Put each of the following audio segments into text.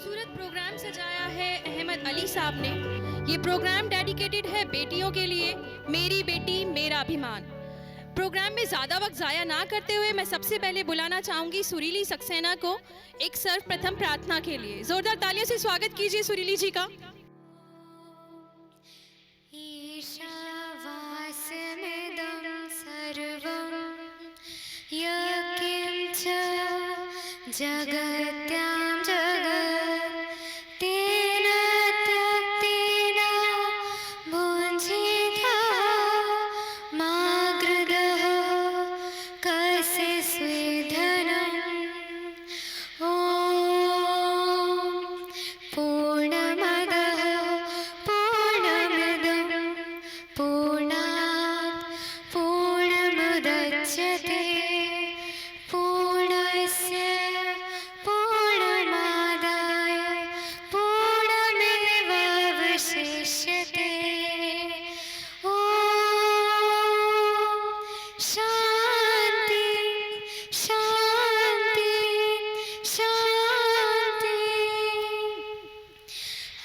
खूबसूरत प्रोग्राम सजाया है अहमद अली साहब ने। ये प्रोग्राम डेडिकेटेड है बेटियों के लिए, मेरी बेटी मेरा अभिमान। प्रोग्राम में ज़्यादा वक्त ज़ाया ना करते हुए मैं सबसे पहले बुलाना चाहूँगी सुरीली सक्सेना को एक सर्वप्रथम प्रार्थना के लिए। ज़ोरदार तालियों से स्वागत कीजिए सुरीली जी का। ईशावास्यमिदं सर्वं यत्किञ्च जगत्यां जगत् तेन त्यक्तेन भुञ्जीथा मा गृधः कस्य स्वेधनम्। ॐ पूर्णमदः पूर्णमिदं पूर्णात् पूर्णमुदच्यते पूर्णस्य पूर्णमादाय पूर्णमेवावशिष्यते। ॐ शान्ति शान्ति शान्ति।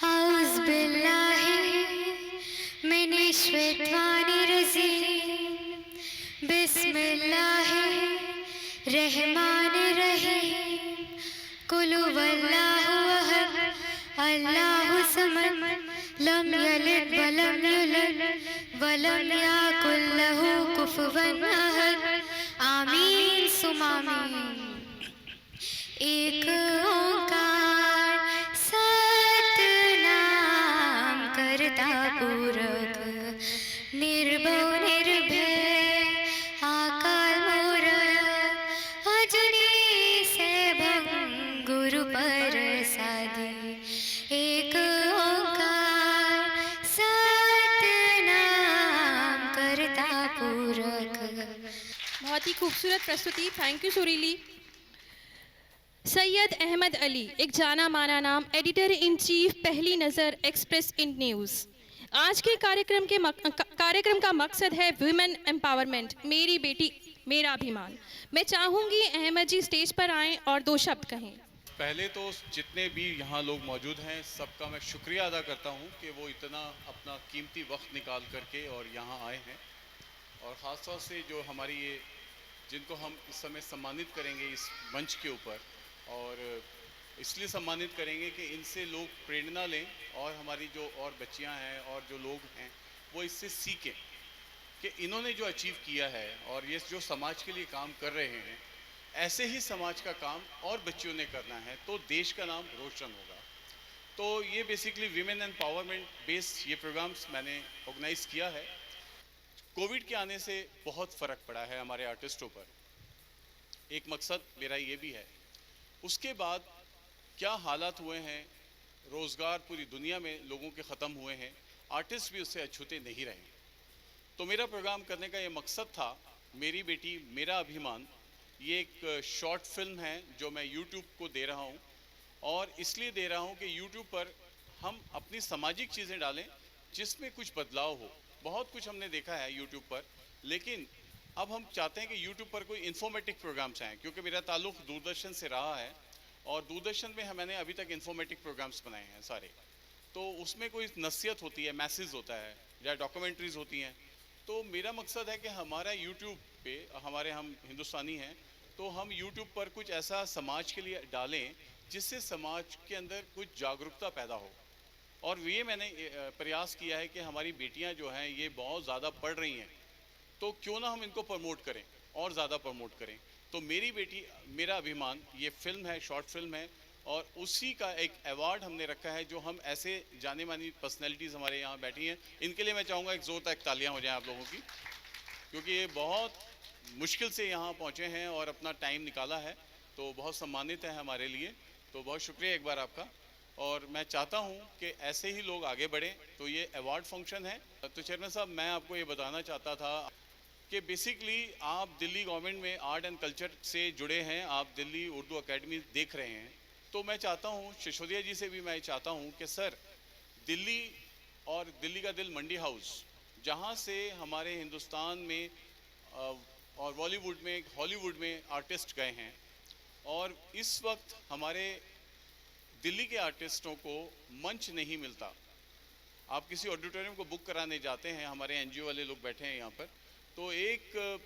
औज़ु बिल्लाहि मिनश्शैतानिर्रजीम बिस्मिल्लाहिर्रहमानिर्रहीम। कुल हुवल्लाहु अहद अल्लाहु समद लम यलिद वलम यूलद वलम यकुल लहू कुफुवन अहद। आमीन सुमा आमीन। एक ओंकार सतनाम करता पूरक निर्भव निर्भय आकार मूरत अजनी सैभं गुरु प्रसादी। एक ओंकार सतनाम करता पूरक। बहुत ही खूबसूरत प्रस्तुति, थैंक यू सुरीली। सैयद अहमद अली, एक जाना माना नाम, एडिटर इन चीफ पहली नज़र एक्सप्रेस इंड न्यूज़। आज के कार्यक्रम का मकसद है वुमेन एम्पावरमेंट, मेरी बेटी मेरा अभिमान। मैं चाहूँगी अहमद जी स्टेज पर आएँ और दो शब्द कहें। पहले तो जितने भी यहाँ लोग मौजूद हैं सबका मैं शुक्रिया अदा करता हूँ कि वो इतना अपना कीमती वक्त निकाल करके और यहाँ आए हैं। और ख़ास तौर से जो हमारी ये जिनको हम इस समय सम्मानित करेंगे इस मंच के ऊपर, और इसलिए सम्मानित करेंगे कि इनसे लोग प्रेरणा लें और हमारी जो और बच्चियां हैं और जो लोग हैं वो इससे सीखें कि इन्होंने जो अचीव किया है और ये जो समाज के लिए काम कर रहे हैं, ऐसे ही समाज का काम और बच्चियों ने करना है तो देश का नाम रोशन होगा। तो ये बेसिकली विमेन एम्पावरमेंट बेस्ड ये प्रोग्राम्स मैंने ऑर्गेनाइज़ किया है। कोविड के आने से बहुत फ़र्क पड़ा है हमारे आर्टिस्टों पर। एक मकसद मेरा ये भी है, उसके बाद क्या हालात हुए हैं, रोज़गार पूरी दुनिया में लोगों के ख़त्म हुए हैं, आर्टिस्ट भी उससे अछूते नहीं रहे। तो मेरा प्रोग्राम करने का ये मकसद था, मेरी बेटी मेरा अभिमान। ये एक शॉर्ट फिल्म है जो मैं YouTube को दे रहा हूँ, और इसलिए दे रहा हूँ कि YouTube पर हम अपनी सामाजिक चीज़ें डालें जिसमें कुछ बदलाव हो। बहुत कुछ हमने देखा है YouTube पर, लेकिन अब हम चाहते हैं कि YouTube पर कोई इन्फॉर्मेटिव प्रोग्राम्स आएँ, क्योंकि मेरा ताल्लुक़ दूरदर्शन से रहा है और दूरदर्शन में मैंने अभी तक इन्फॉर्मेटिव प्रोग्राम्स बनाए हैं सारे। तो उसमें कोई नसीहत होती है, मैसेज होता है या डॉक्यूमेंट्रीज़ होती हैं। तो मेरा मकसद है कि हमारा YouTube पे, हमारे हम हिंदुस्तानी हैं तो हम YouTube पर कुछ ऐसा समाज के लिए डालें जिससे समाज के अंदर कुछ जागरूकता पैदा हो। और ये मैंने प्रयास किया है कि हमारी बेटियां जो हैं ये बहुत ज़्यादा पढ़ रही हैं, तो क्यों ना हम इनको प्रमोट करें और ज़्यादा प्रमोट करें। तो मेरी बेटी मेरा अभिमान ये फ़िल्म है, शॉर्ट फिल्म है, और उसी का एक अवार्ड हमने रखा है जो हम ऐसे जाने मानी पर्सनैलिटीज़ हमारे यहाँ बैठी हैं, इनके लिए मैं चाहूँगा एक ज़ोर तक तालियाँ हो जाएं आप लोगों की, क्योंकि ये बहुत मुश्किल से यहाँ पहुँचे हैं और अपना टाइम निकाला है, तो बहुत सम्मानित है हमारे लिए। तो बहुत शुक्रिया एक बार आपका, और मैं चाहता हूँ कि ऐसे ही लोग आगे बढ़ें। तो ये अवार्ड फंक्शन है। तो चेयरमैन साहब, मैं आपको ये बताना चाहता था कि बेसिकली आप दिल्ली गवर्नमेंट में आर्ट एंड कल्चर से जुड़े हैं, आप दिल्ली उर्दू अकेडमी देख रहे हैं। तो मैं चाहता हूँ, सिसोदिया जी से भी मैं चाहता हूँ कि सर, दिल्ली और दिल्ली का दिल मंडी हाउस, जहाँ से हमारे हिंदुस्तान में और बॉलीवुड में, हॉलीवुड में आर्टिस्ट गए हैं, और इस वक्त हमारे दिल्ली के आर्टिस्टों को मंच नहीं मिलता। आप किसी ऑडिटोरियम को बुक कराने जाते हैं, हमारे एनजीओ वाले लोग बैठे हैं यहाँ पर, तो एक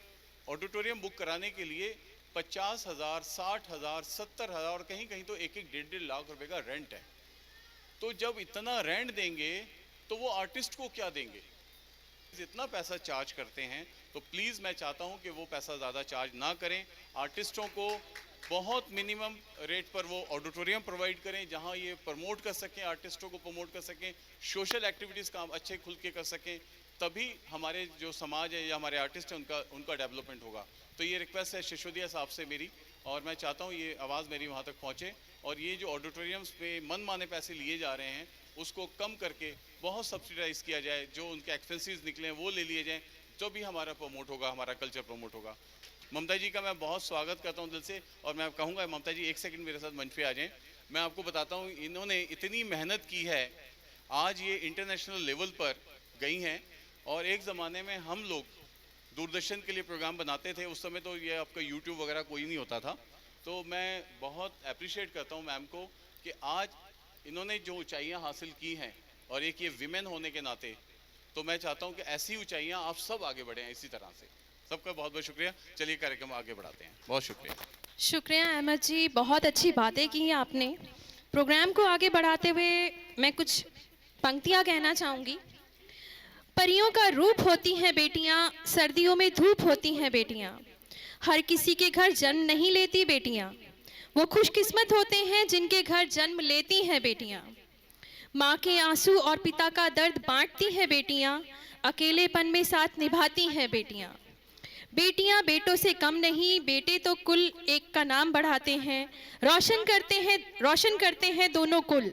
ऑडिटोरियम बुक कराने के लिए 50,000, 60,000, 70,000 और कहीं कहीं तो 1-1, 1.5 लाख रुपए का रेंट है। तो जब इतना रेंट देंगे तो वो आर्टिस्ट को क्या देंगे? इतना पैसा चार्ज करते हैं तो प्लीज़ मैं चाहता हूं कि वो पैसा ज़्यादा चार्ज ना करें। आर्टिस्टों को बहुत मिनिमम रेट पर वो ऑडिटोरियम प्रोवाइड करें जहां ये प्रमोट कर सकें, आर्टिस्टों को प्रमोट कर सकें, सोशल एक्टिविटीज़ काम अच्छे खुल के कर सकें, तभी हमारे जो समाज है या हमारे आर्टिस्ट हैं उनका डेवलपमेंट होगा। तो ये रिक्वेस्ट है सिसोदिया साहब से मेरी, और मैं चाहता हूँ ये आवाज़ मेरी वहाँ तक पहुँचे और ये जो ऑडिटोरियम्स पे मनमाने पैसे लिए जा रहे हैं उसको कम करके बहुत सब्सिडाइज़ किया जाए, जो उनके एक्सपेंसेस निकले वो ले लिए जाएँ, जो भी हमारा प्रमोट होगा, हमारा कल्चर प्रमोट होगा। ममता जी का मैं बहुत स्वागत करता हूँ दिल से, और मैं कहूँगा ममता जी 1 सेकंड मेरे साथ मंच पे आ जाएं। मैं आपको बताता हूँ इन्होंने इतनी मेहनत की है, आज ये इंटरनेशनल लेवल पर गई हैं। और एक ज़माने में हम लोग दूरदर्शन के लिए प्रोग्राम बनाते थे, उस समय तो ये आपका यूट्यूब वगैरह कोई नहीं होता था। तो मैं बहुत अप्रिशिएट करता हूँ मैम को कि आज इन्होंने जो ऊंचाइयाँ हासिल की हैं, और एक ये विमेन होने के नाते तो मैं चाहता हूँ कि ऐसी ऊंचाइयाँ आप सब आगे बढ़ें इसी तरह से। सबका बहुत बहुत शुक्रिया। चलिए कार्यक्रम आगे बढ़ाते हैं। बहुत शुक्रिया। शुक्रिया अहमद जी, बहुत अच्छी बातें की हैं आपने। प्रोग्राम को आगे बढ़ाते हुए मैं कुछ पंक्तियाँ कहना चाहूँगी। परियों का रूप होती हैं बेटियाँ, सर्दियों में धूप होती हैं बेटियाँ, हर किसी के घर जन्म नहीं लेती बेटियाँ, वो खुशकिस्मत होते हैं जिनके घर जन्म लेती हैं बेटियाँ। माँ के आंसू और पिता का दर्द बांटती हैं बेटियाँ, अकेलेपन में साथ निभाती हैं बेटियाँ। बेटियाँ बेटों से कम नहीं, बेटे तो कुल एक का नाम बढ़ाते हैं, रोशन करते हैं दोनों कुल,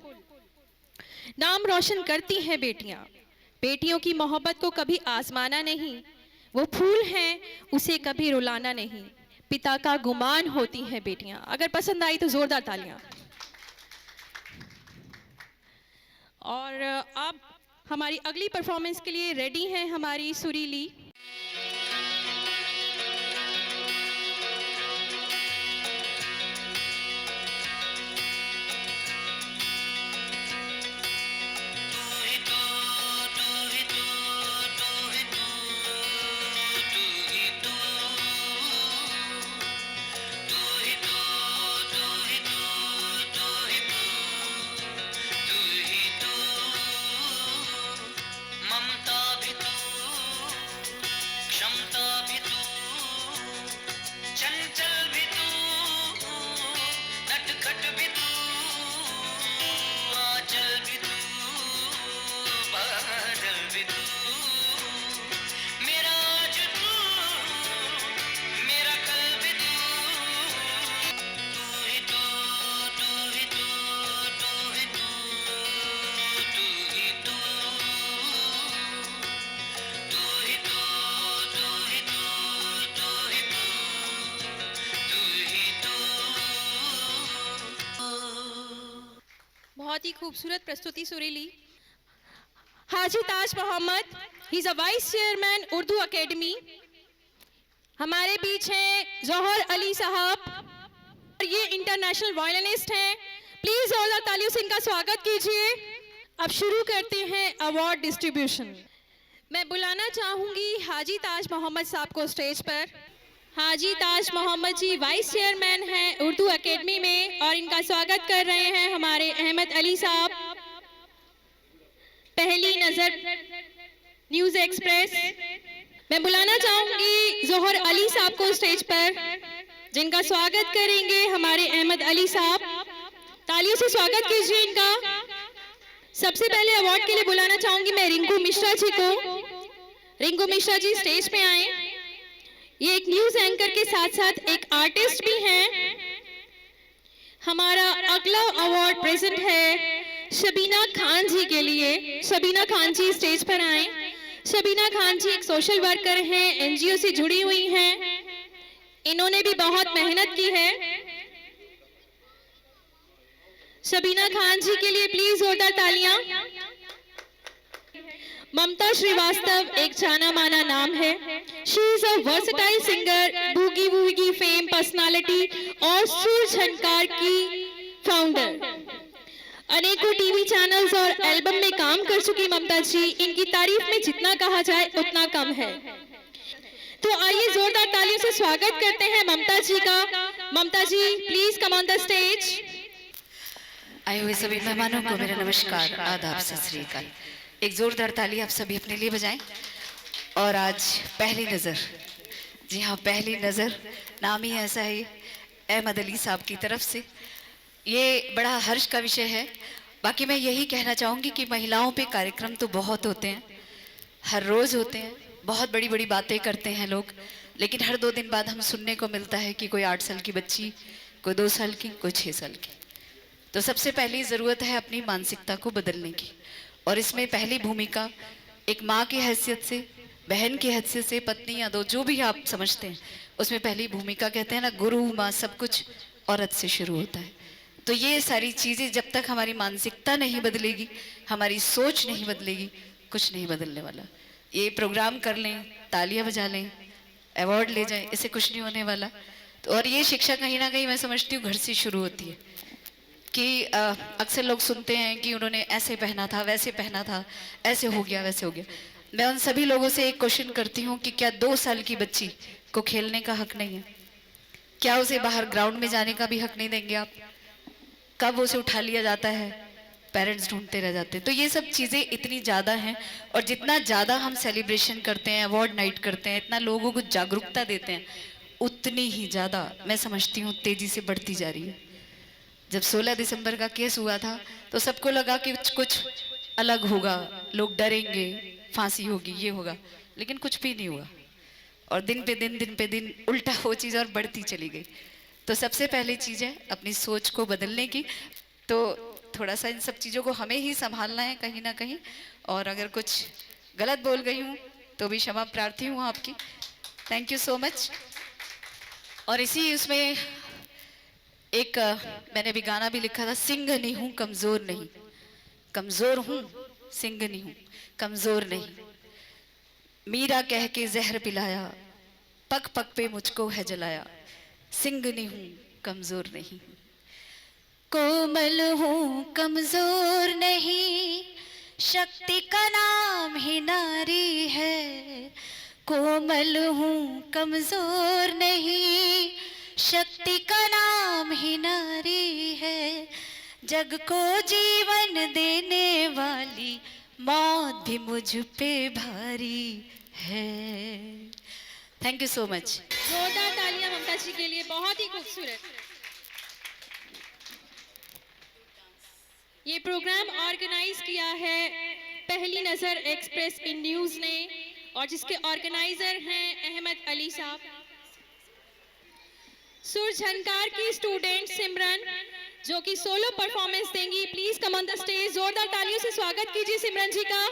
नाम रोशन करती हैं बेटियाँ। बेटियों की मोहब्बत को कभी आजमाना नहीं, वो फूल हैं उसे कभी रुलाना नहीं, पिता का गुमान होती हैं बेटियाँ। अगर पसंद आई तो जोरदार तालियां। और अब हमारी अगली परफॉर्मेंस के लिए रेडी हैं हमारी सुरीली। बहुत ही खूबसूरत प्रस्तुति सुरीली। Haji Taj Mohammad, he is a vice chairman Urdu academy. हमारे बीच हैं जौहर अली साहब, और ये इंटरनेशनल वायलिनिस्ट हैं। प्लीज जोरदार तालियों से इनका स्वागत कीजिए। अब शुरू करते हैं अवार्ड डिस्ट्रीब्यूशन। मैं बुलाना चाहूंगी हाजी ताज मोहम्मद साहब को स्टेज पर। हाजी ताज मोहम्मद जी वाइस चेयरमैन हैं उर्दू एकेडमी में, और इनका स्वागत कर रहे हैं हमारे अहमद अली साहब। पहली नजर न्यूज़ एक्सप्रेस। मैं बुलाना चाहूंगी जोहर अली साहब को स्टेज पर, जिनका स्वागत करेंगे हमारे अहमद अली साहब। तालियों से स्वागत कीजिए इनका। सबसे पहले अवार्ड के लिए बुलाना चाहूंगी मैं रिंकू मिश्रा जी को। रिंकू मिश्रा जी स्टेज पे आए। ये एक न्यूज एंकर के साथ साथ एक आर्टिस्ट भी हैं। हमारा अगला अवार्ड प्रेजेंट है शबीना खान जी के लिए। शबीना खान जी स्टेज पर आए। शबीना खान जी एक सोशल वर्कर हैं, एनजीओ से जुड़ी हुई हैं। इन्होंने भी बहुत मेहनत की है। शबीना खान जी के लिए प्लीज जोरदार तालियां। ममता श्रीवास्तव एक जाना माना नाम है। She is a versatile singer, boogie woogie fame personality और सुर झनकार की फाउंडर। अनेकों टीवी चैनल्स और एल्बम में काम कर चुकी ममता जी, इनकी तारीफ में जितना कहा जाए उतना कम है। तो आइए जोरदार तालियों से स्वागत करते हैं ममता जी का। Mamta ji, please come on the stage. आए हुए सभी मेहमानों को मेरा नमस्कार, आदाब, सत श्री अकाल। एक जोरदार ताली आप सभी अपने लिए बजाएं। और आज पहली नज़र, जी हाँ पहली नज़र, नाम ही ऐसा है अहमद अली साहब की तरफ से। ये बड़ा हर्ष का विषय है। बाकी मैं यही कहना चाहूँगी कि महिलाओं पे कार्यक्रम तो बहुत होते हैं, हर रोज़ होते हैं, बहुत बड़ी बड़ी बातें करते हैं लोग, लेकिन हर 2 दिन बाद हम सुनने को मिलता है कि कोई 8 साल की बच्ची, कोई 2 साल की, कोई 6 साल की। तो सबसे पहली ज़रूरत है अपनी मानसिकता को बदलने की, और इसमें पहली भूमिका एक माँ की हैसियत से, बहन की हैसियत से, पत्नी या दो, जो भी आप समझते हैं, उसमें पहली भूमिका कहते हैं ना, गुरु माँ, सब कुछ औरत से शुरू होता है। तो ये सारी चीज़ें जब तक हमारी मानसिकता नहीं बदलेगी, हमारी सोच नहीं बदलेगी, कुछ नहीं बदलने वाला। ये प्रोग्राम कर लें, तालियां बजा लें, अवार्ड ले जाएं, इससे कुछ नहीं होने वाला। तो और ये शिक्षा कहीं ना कहीं मैं समझती हूँ घर से शुरू होती है। कि अक्सर लोग सुनते हैं कि उन्होंने ऐसे पहना था, वैसे पहना था, ऐसे हो गया, वैसे हो गया। मैं उन सभी लोगों से एक क्वेश्चन करती हूँ कि क्या 2 साल की बच्ची को खेलने का हक नहीं है? क्या उसे बाहर ग्राउंड में जाने का भी हक नहीं देंगे आप? कब उसे उठा लिया जाता है, पेरेंट्स ढूंढते रह जाते हैं। तो ये सब चीज़ें इतनी ज़्यादा हैं, और जितना ज़्यादा हम सेलिब्रेशन करते हैं, अवार्ड नाइट करते हैं, इतना लोगों को जागरूकता देते हैं, उतनी ही ज़्यादा मैं समझती हूँ तेज़ी से बढ़ती जा रही है। जब 16 दिसंबर का केस हुआ था तो सबको लगा कि कुछ अलग होगा, लोग डरेंगे, फांसी होगी, ये होगा, लेकिन कुछ भी नहीं हुआ। और दिन पे दिन उल्टा वो चीज़ और बढ़ती चली गई। तो सबसे पहली चीज़ है अपनी सोच को बदलने की। तो थोड़ा सा इन सब चीज़ों को हमें ही संभालना है कहीं ना कहीं, और अगर कुछ गलत बोल गई हूँ तो भी क्षमा प्रार्थी हूँ आपकी। Thank you so much. और इसी उसमें एक मैंने भी गाना भी लिखा था, सिंह नहीं हूँ कमज़ोर नहीं, कमज़ोर हूँ सिंह नहीं हूँ कमज़ोर नहीं। मीरा कह के जहर पिलाया, पग पग पे मुझको है जलाया, सिंह नहीं हूँ कमज़ोर नहीं। कोमल हूँ कमजोर नहीं, शक्ति का नाम ही नारी है। कोमल हूँ कमजोर नहीं, शक्ति का नाम ही नारी है। जग को जीवन देने वाली मौत भी मुझ पे भारी है। Thank you so much. जोरदार तालियां ममता जी के लिए, बहुत ही खूबसूरत। ये प्रोग्राम ऑर्गेनाइज किया है पहली नजर एक्सप्रेस इन न्यूज ने, और जिसके ऑर्गेनाइजर हैं अहमद अली साहब। सुर झनकार की स्टूडेंट सिमरन, जो कि सोलो परफॉर्मेंस देंगी। Please come on the stage. जोरदार तालियों से स्वागत कीजिए सिमरन जी का।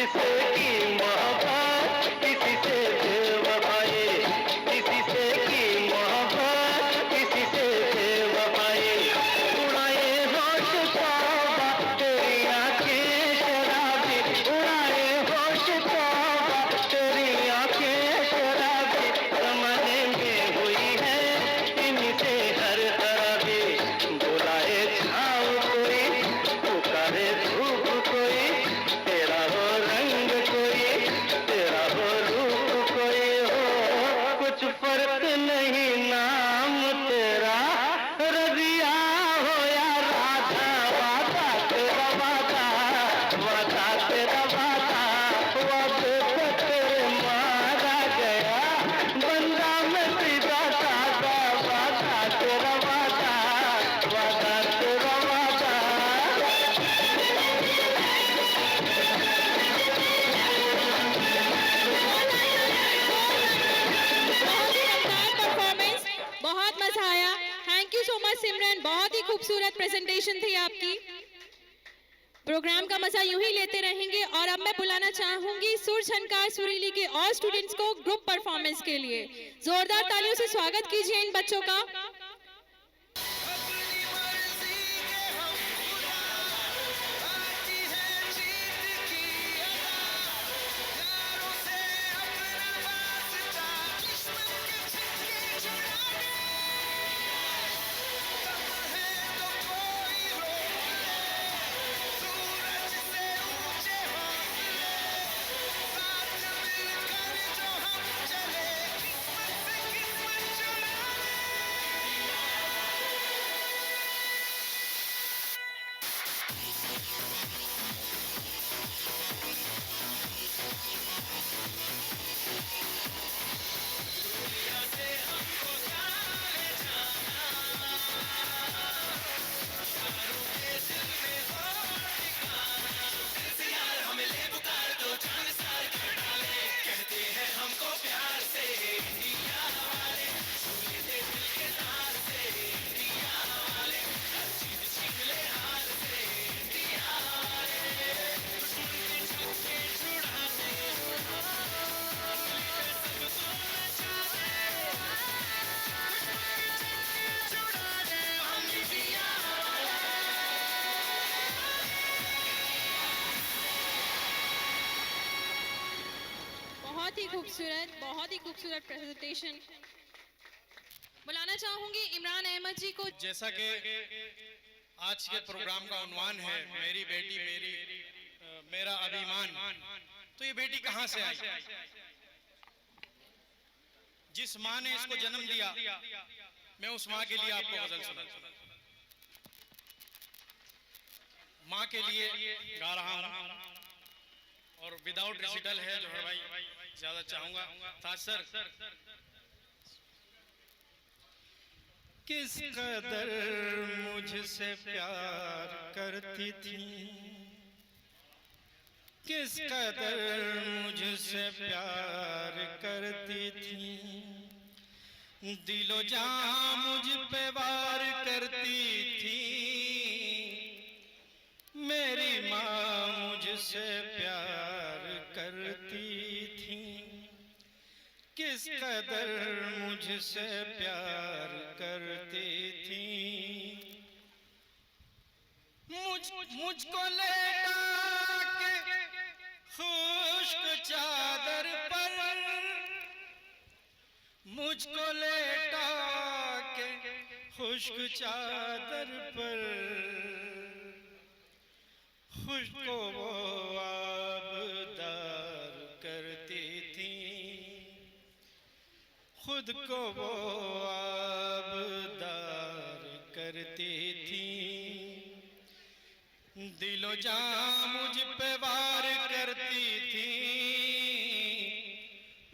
किसी से की मोहब्बत, किसी से बेवफाई, किसी से की मोहब्बत, किसी से बेवफाई, उड़ाए होश तौबा तेरी आंखें शराबी, उड़ाए होश तौबा तेरी आंखें शराबी, ज़माने में हुई है इन्हीं से हर खराबी, बुलाए छाँव कोई, पुकारे धूप कोई, तेरा हो रंग कोई, तेरा हो रूप कोई, हो कुछ फर्क नहीं नाम तेरा रजिया हो या राधा, वादा तेरा वादा, वादा तेरा वादा, वादे पे तेरे मारा गया बंदा मैं सीधा साधा, वादा तेरा वादा, वादा तेरा वादा। परफॉर्मेंस बहुत मजा आया। थैंक यू सो मच सिमरन, बहुत ही खूबसूरत प्रेजेंटेशन थी आपकी। प्रोग्राम का मजा यूं ही लेते रहेंगे और अब मैं बुलाना चाहूंगी सुर झनकार सुरीली के और स्टूडेंट्स को ग्रुप परफॉर्मेंस के लिए। जोरदार तालियों से स्वागत कीजिए इन बच्चों का। बहुत ही खूबसूरत प्रेजेंटेशन। बुलाना चाहूंगी इमरान अहमद जी को। जैसा कि आज के प्रोग्राम का उन्वान है मेरी बेटी मेरा अभिमान, तो ये बेटी कहां से आई? जिस मां ने इसको जन्म दिया, मैं उस मां के लिए आपको गजल सुनाता हूं। मां के लिए गा रहा हूं और विदाउट रेसिटल है जो है भाई ज्यादा चाहूंगा था सर। किस कदर मुझसे प्यार करती थी, किस कदर मुझसे प्यार करती थी, दिलो जान मुझ पे वार करती थी, मेरी माँ मुझसे प्यार करती थी, किस कदर मुझसे प्यार करती थी। मुझको लेटा के खुश्क चादर पर, मुझको लेटा के खुश्क चादर पर, खुशको वो आबदार करती थी, खुद को वो आबदार करती थी, दिलो जान मुझ पे वार करती थी,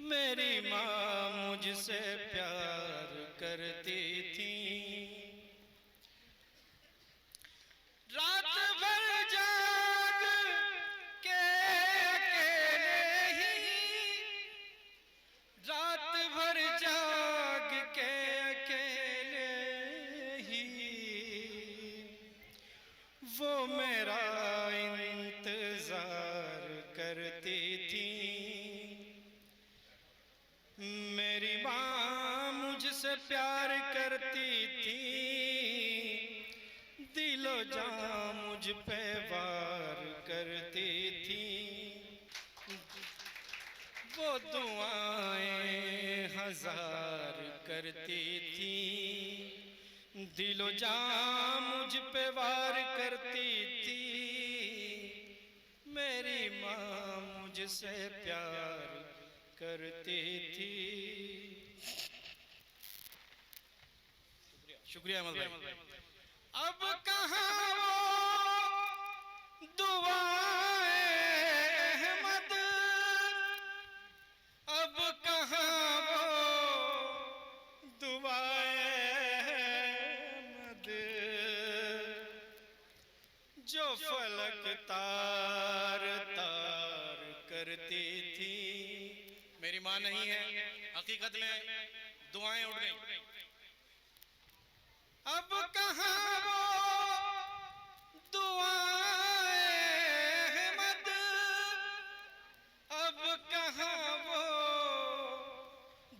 मेरी माँ मुझसे प्यार करती थी। रात भर जाग के अकेले ही, रात भर जाग के अकेले ही, वो मेरा इंतजार करती प्यार करती थी, दिलो जान मुझ पे वार करती थी। वो दुआएं हजार करती थी, दिलो जान मुझ पे वार करती थी। मेरी माँ मुझसे प्यार करती थी। शुक्रिया अहमद भाई। अब कहाँ वो दुआएं अहमद, अब कहाँ वो दुआएं अहमद, जो फलक तार तार करती थी। मेरी माँ नहीं है, हकीकत में दुआएं उड़ गई। अब कहाँ वो दुआएं अहमद, अब कहाँ वो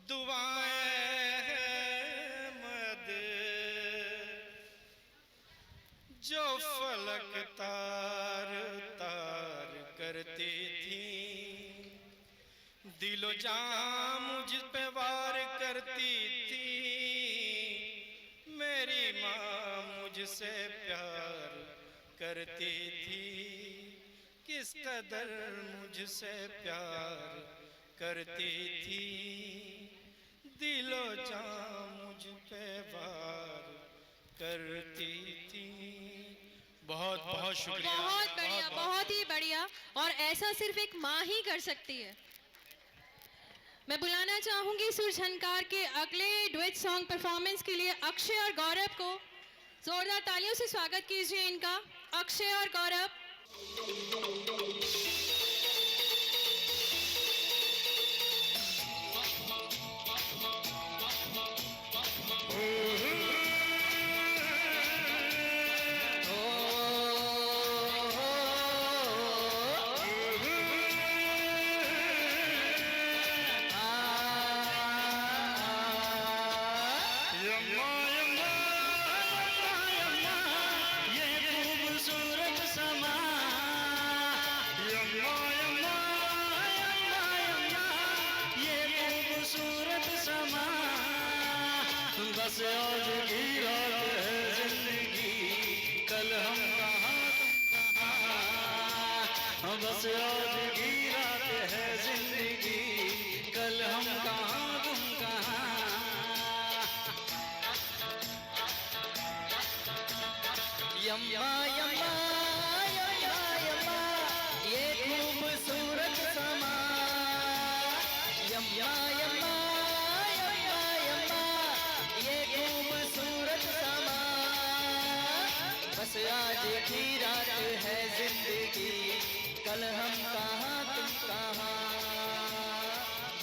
दुआएं अहमद, जो फलक तार तार करती थी। दिलो जान मुझ पे वार करती थी। मेरी माँ मुझसे प्यार करती थी। किस कदर मुझसे प्यार करती थी। दिलो जान मुझ पे वार करती थी। बहुत बहुत शुक्रिया। बहुत बढ़िया, बहुत ही बढ़िया। और ऐसा सिर्फ एक माँ ही कर सकती है। मैं बुलाना चाहूंगी सुर झनकार के अगले डुएट सॉन्ग परफॉर्मेंस के लिए अक्षय और गौरव को। जोरदार तालियों से स्वागत कीजिए इनका, अक्षय और गौरव। बस आज की रात है जिंदगी, कल हम कहाँ तुम कहाँ। बस आज की रात है जिंदगी, कल हम कहाँ तुम कहाँ। यम्मा यम्मा यम्मा यम्मा ये खूबसूरत समा। यम्मा यम्मा बस आज की रात है जिंदगी, कल हम कहाँ तुम कहाँ।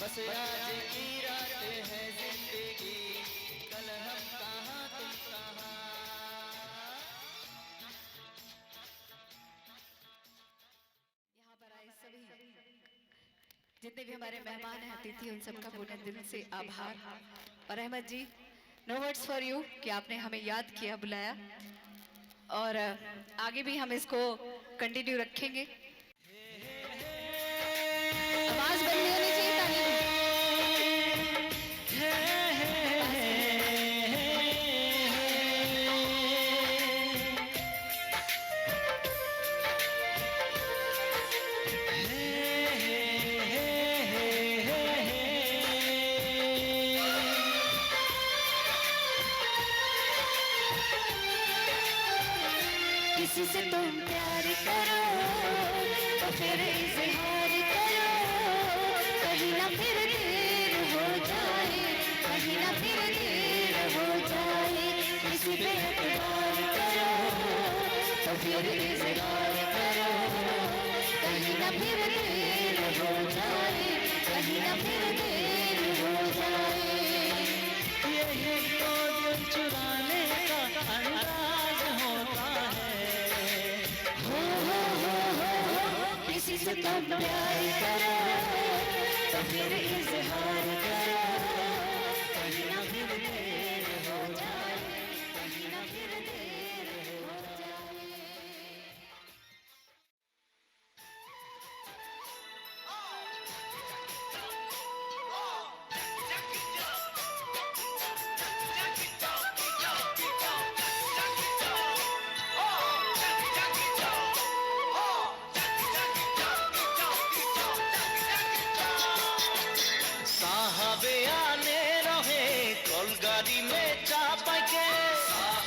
बस आज की रात है जिंदगी, कल हम कहाँ तुम कहाँ। यहाँ पर आए सभी जितने भी हमारे मेहमान हैं, अतिथि, उन सबका पूर्ण दिल से आभार। और अहमद जी, नो वर्ड्स फॉर यू कि आपने हमें याद किया, बुलाया, और आगे भी हम इसको कंटिन्यू रखेंगे। आवाज बंद होनी चाहिए ताली। किसी से तुम प्यार करो तो फिर इजहार करो, कहीं ना फिर देर हो जाए, कहीं ना फिर देर हो जाए। किसी पे एतबार करो तो फिर इजहार करो, कहीं ना फिर देर हो जाए, कहीं ना फिर देर हो जाए। यही तो दिल चुराने का अंदाज होता है। किसी से तुम प्यार करो तो फिर इजहार करो, कहीं ना फिर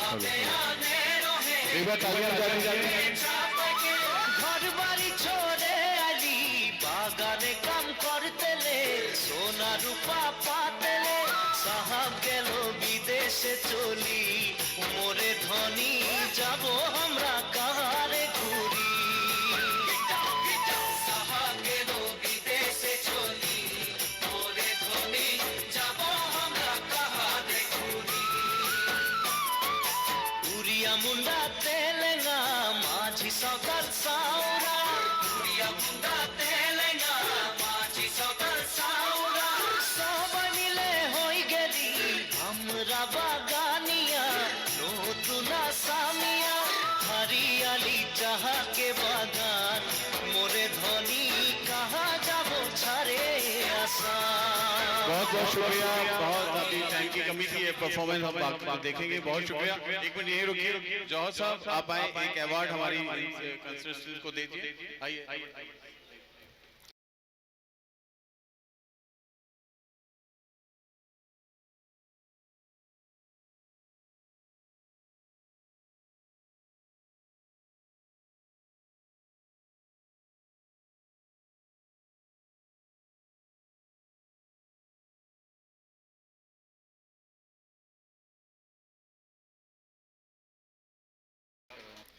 एक बार तालियां बजाते जाइए। घर बाड़ी छोड़े आली बागाने काम करते ले सोना रूपा पाते ले साहब गेलो विदेशे चली मोरे धनी जाबो हमरा कारे घुरी साहब गेलो विदेशे चली मोरे धनी जाबो हमरा कारे घुरी उरिया मुंडा तेलेंगा माझी सकल साउरा उरिया मुंडा तेलेंगा माझी सकल साउरा सब मिले होई गेली हमरा बागानिया नतुना सामिया हरियाली चाहा के बागान मोरे धनी कहाँ जाबो छारे आसा। बहुत बहुत शुक्रिया। बहुत अभी टाइम की कमी थी, ये परफॉर्मेंस हम आप देखेंगे। बहुत शुक्रिया। एक मिनट यही रुकिए। जौहर साहब आप आए, एक अवार्ड हमारी कंसर्टेंट को दीजिए। आइए।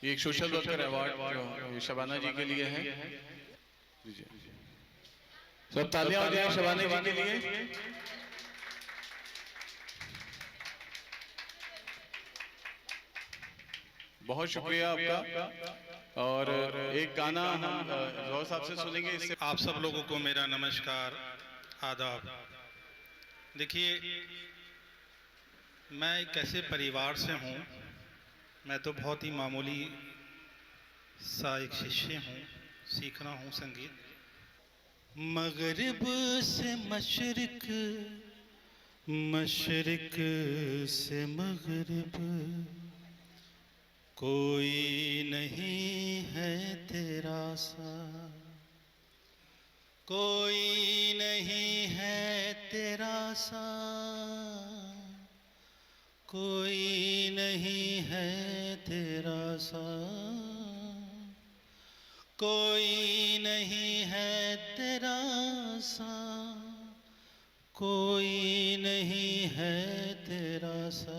ये एक सोशल वर्कर अवार्ड शबाना जी के लिए है। सब तालियां हो जाए शबाना जी के लिए। बहुत शुक्रिया आपका। और एक गाना हम जौहर साहब से सुनेंगे। इससे आप सब लोगों को मेरा नमस्कार, आदाब। देखिए, मैं एक ऐसे परिवार से हूँ, मैं तो बहुत ही मामूली सा एक शिष्य हूँ, सीख रहा हूँ संगीत। मगरिब से मशरिक, मशरिक से मगरिब, कोई नहीं है तेरा सा, कोई नहीं है तेरा सा, कोई नहीं है तेरा सा, कोई नहीं है तेरा सा, कोई नहीं है तेरा सा।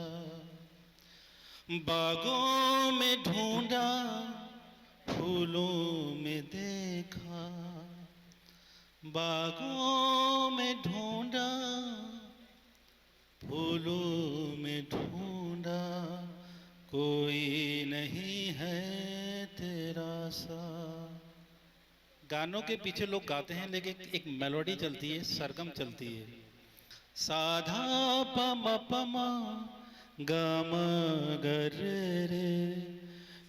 बागों में ढूंढा, फूलों में देखा, बागों में ढूंढा, फूलों में ढूंढा, कोई नहीं है तेरा सा। गानों के पीछे लोग गाते हैं, लेकिन एक मेलोडी चलती है, सरगम चलती है। साधा पम पमा गम गर रे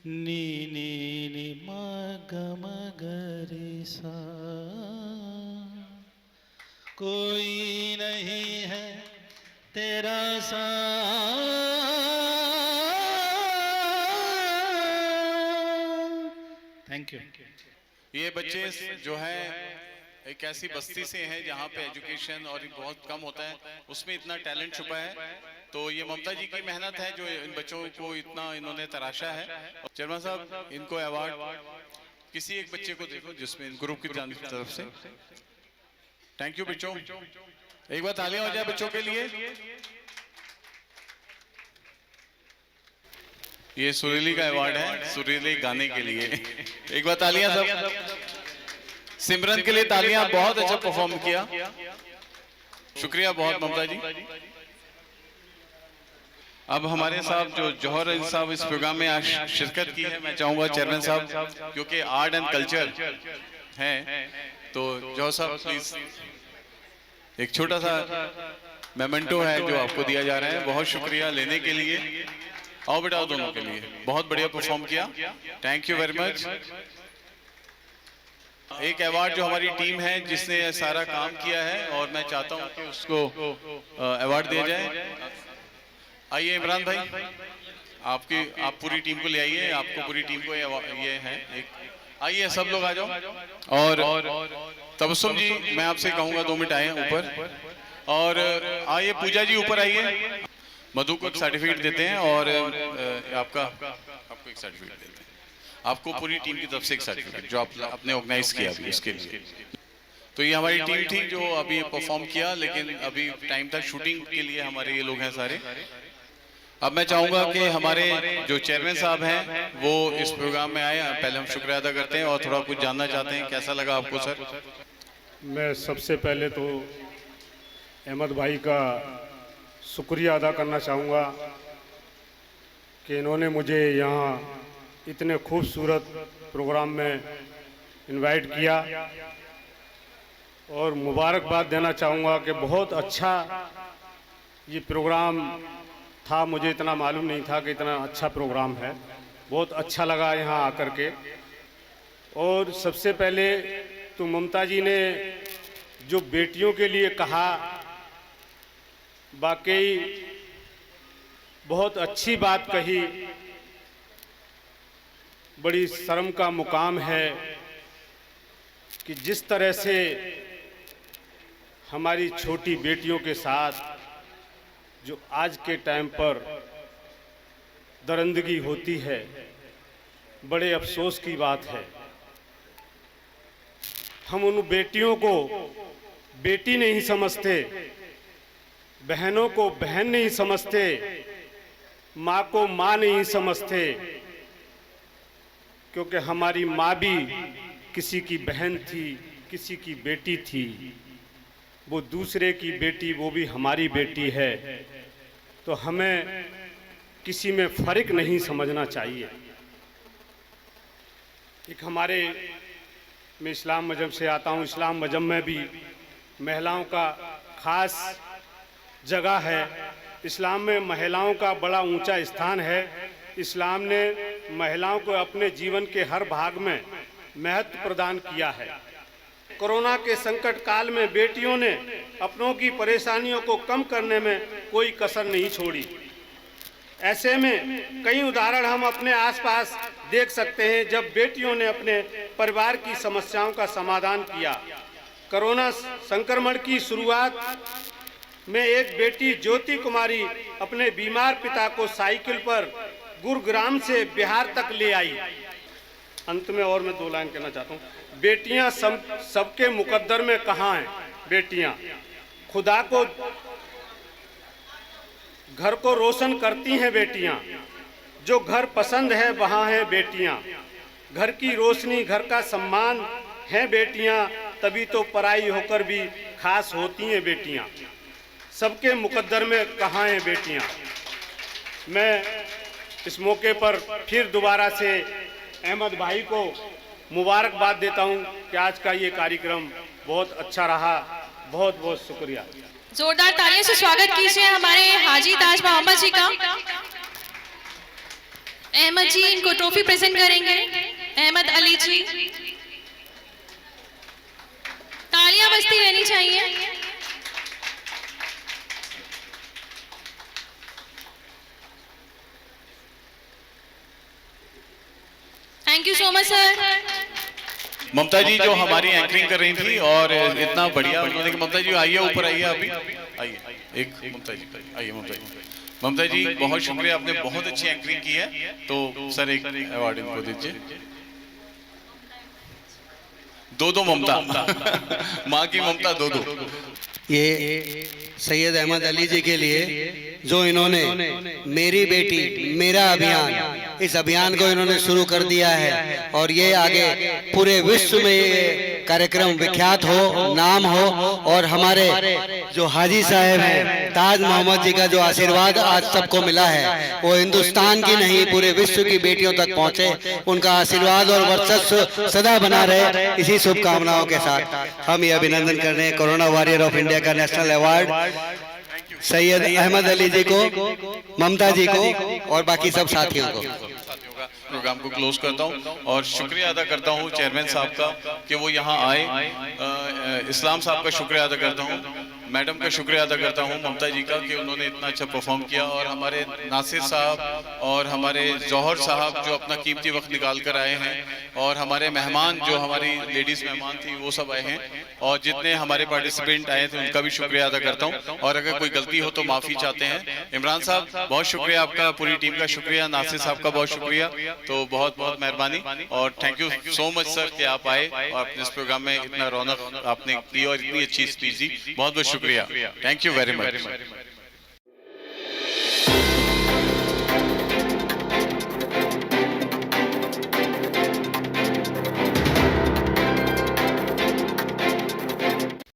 नी नी नी म गम गरे सा, कोई नहीं है तेरा सा। Thank you. ये बच्चे जो है एक ऐसी बस्ती से हैं जहाँ पे एजुकेशन और बहुत कम होता है, उसमें इतना टैलेंट छुपा है। तो ये ममता जी की मेहनत है जो इन बच्चों को इतना इन्होंने तराशा है। चरमा साहब, इनको अवार्ड किसी एक बच्चे को देखो जिसमें ग्रुप की तरफ से। थैंक यू बच्चों, एक बार तालियां हो जाए बच्चों के लिए। ये सुरीली का अवार्ड है, सुरीले गाने के लिए। एक बार तालियां सब। सिमरन के लिए तालियां, बहुत अच्छा परफॉर्म किया। शुक्रिया बहुत ममता जी। अब हमारे साहब जो जौहर साहब इस प्रोग्राम में आज शिरकत की है, मैं चाहूंगा चेयरमैन साहब, क्योंकि आर्ट एंड कल्चर है, तो जौहर साहब प्लीज एक छोटा सा मेमेंटो है जो आपको दिया जा रहा है। बहुत शुक्रिया लेने के लिए। आओ बेटा दोनों के लिए, बहुत बढ़िया परफॉर्म किया, थैंक यू वेरी मच। एक अवार्ड जो हमारी टीम है जिसने सारा काम किया है, और मैं चाहता हूं कि उसको अवार्ड दिया जाए। आइए इमरान भाई, आप पूरी टीम को ले आइए, आपको पूरी टीम को ये है एक, आइए सब लोग आ जाओ। और तबस्सुम जी, मैं आपसे कहूंगा 2 मिनट आए ऊपर, और आइए पूजा जी ऊपर आइए। मधु को एक सर्टिफिकेट देते हैं और आपको एक सर्टिफिकेट देते हैं, आपको पूरी टीम की तरफ से एक सर्टिफिकेट जो आपने ऑर्गेनाइज किया अभी इसके लिए। तो ये हमारी टीम थी जो अभी परफॉर्म किया, लेकिन अभी टाइम था शूटिंग के लिए, हमारे ये लोग हैं सारे। अब मैं चाहूँगा कि हमारे जो चेयरमैन साहब हैं वो इस प्रोग्राम में आए। पहले हम शुक्रिया अदा करते हैं और थोड़ा कुछ जानना चाहते हैं, कैसा लगा आपको सर? मैं सबसे पहले तो अहमद भाई का शुक्रिया अदा करना चाहूँगा कि इन्होंने मुझे यहाँ इतने खूबसूरत प्रोग्राम में इनवाइट किया, और मुबारकबाद देना चाहूँगा कि बहुत अच्छा ये प्रोग्राम था। मुझे इतना मालूम नहीं था कि इतना अच्छा प्रोग्राम है, बहुत अच्छा लगा यहाँ आकर के। और सबसे पहले तो ममता जी ने जो बेटियों के लिए कहा, वाकई बहुत अच्छी बात कही। बड़ी शर्म का मुकाम है कि जिस तरह से हमारी छोटी बेटियों के साथ जो आज के टाइम पर दरिंदगी होती है, बड़े अफसोस की बात है। हम उन बेटियों को बेटी नहीं समझते, बहनों को बहन नहीं समझते, माँ को माँ नहीं समझते, क्योंकि हमारी माँ भी किसी की बहन थी, किसी की बेटी थी। वो दूसरे की बेटी, वो भी हमारी बेटी है। तो हमें किसी में फ़र्क नहीं समझना चाहिए। एक हमारे, मैं इस्लाम मजहब से आता हूँ, इस्लाम मजहब में भी महिलाओं का ख़ास जगह है। इस्लाम में महिलाओं का बड़ा ऊंचा स्थान है। इस्लाम ने महिलाओं को अपने जीवन के हर भाग में महत्व प्रदान किया है। कोरोना के संकट काल में बेटियों ने अपनों की परेशानियों को कम करने में कोई कसर नहीं छोड़ी। ऐसे में कई उदाहरण हम अपने आसपास देख सकते हैं जब बेटियों ने अपने परिवार की समस्याओं का समाधान किया। कोरोना संक्रमण की शुरुआत में एक बेटी ज्योति कुमारी अपने बीमार पिता को साइकिल पर गुरुग्राम से बिहार तक ले आई। अंत में और मैं 2 लाइन कहना चाहता हूँ। बेटियां सबके मुकद्दर में कहाँ हैं? बेटियां खुदा को, घर को रोशन करती हैं बेटियां। जो घर पसंद है वहाँ हैं बेटियां। घर की रोशनी, घर का सम्मान है बेटियां। तभी तो पराई होकर भी खास होती हैं बेटियां। सबके मुकद्दर में कहाँ हैं बेटियां? मैं इस मौके पर फिर दोबारा से अहमद भाई को मुबारकबाद देता हूं कि आज का ये कार्यक्रम बहुत अच्छा रहा। बहुत बहुत शुक्रिया। जोरदार तालियों से स्वागत कीजिए हमारे हाजी ताज मोहम्मद जी का। अहमद जी इनको ट्रॉफी प्रेजेंट करेंगे। अहमद अली जी, तालियां बजती रहनी चाहिए। Thank you so much sir. Mamta ji जो हमारी एंकरिंग कर रही थी और इतना बढ़िया उन्होंने कि ममता जी आइए ऊपर आइए, अभी आइए एक ममता जी आइए। ममता जी बहुत शुक्रिया, आपने बहुत अच्छी एंकरिंग की है। तो सर एक अवार्ड इनको दीजिए। 2 ममता माँ की ममता 2। ये सैयद अहमद अली जी के लिए जो इन्होंने मेरी बेटी मेरा अभियान, इस अभियान को इन्होंने शुरू कर दिया है और ये आगे पूरे विश्व में ये कार्यक्रम विख्यात हो, नाम हो। और हमारे जो हाजी साहब हैं ताज मोहम्मद जी का जो आशीर्वाद आज सबको मिला है वो हिंदुस्तान की नहीं पूरे विश्व की बेटियों तक पहुंचे। उनका आशीर्वाद और वर्चस्व सदा बना रहे, इसी शुभकामनाओं के साथ हम ये अभिनंदन कर रहे हैं कोरोना वॉरियर ऑफ इंडिया का नेशनल अवार्ड सैयद अहमद अली जी को, ममता जी को और बाकी सब साथियों को। प्रोग्राम को क्लोज करता हूं और शुक्रिया अदा करता हूं चेयरमैन साहब का कि वो यहाँ आए। इस्लाम साहब का शुक्रिया अदा करता हूं। मैडम का शुक्रिया अदा करता हूँ ममता जी का कि उन्होंने इतना अच्छा परफॉर्म किया, और हमारे नासिर साहब और हमारे जौहर साहब जो अपना कीमती वक्त निकाल कर आए हैं, और हमारे मेहमान जो हमारी लेडीज़ मेहमान थी वो सब आए हैं, और जितने हमारे पार्टिसिपेंट आए थे उनका भी शुक्रिया अदा करता हूँ। और अगर कोई गलती हो तो माफ़ी चाहते हैं। इमरान साहब बहुत शुक्रिया आपका, पूरी टीम का शुक्रिया, नासिर साहब का बहुत शुक्रिया, तो बहुत बहुत मेहरबानी और thank you so much sir कि आप आए और अपने इस प्रोग्राम में इतना रौनक आपने की और इतनी अच्छी स्पीच दी। बहुत बहुत शुक्रिया, थैंक यू वेरी मच।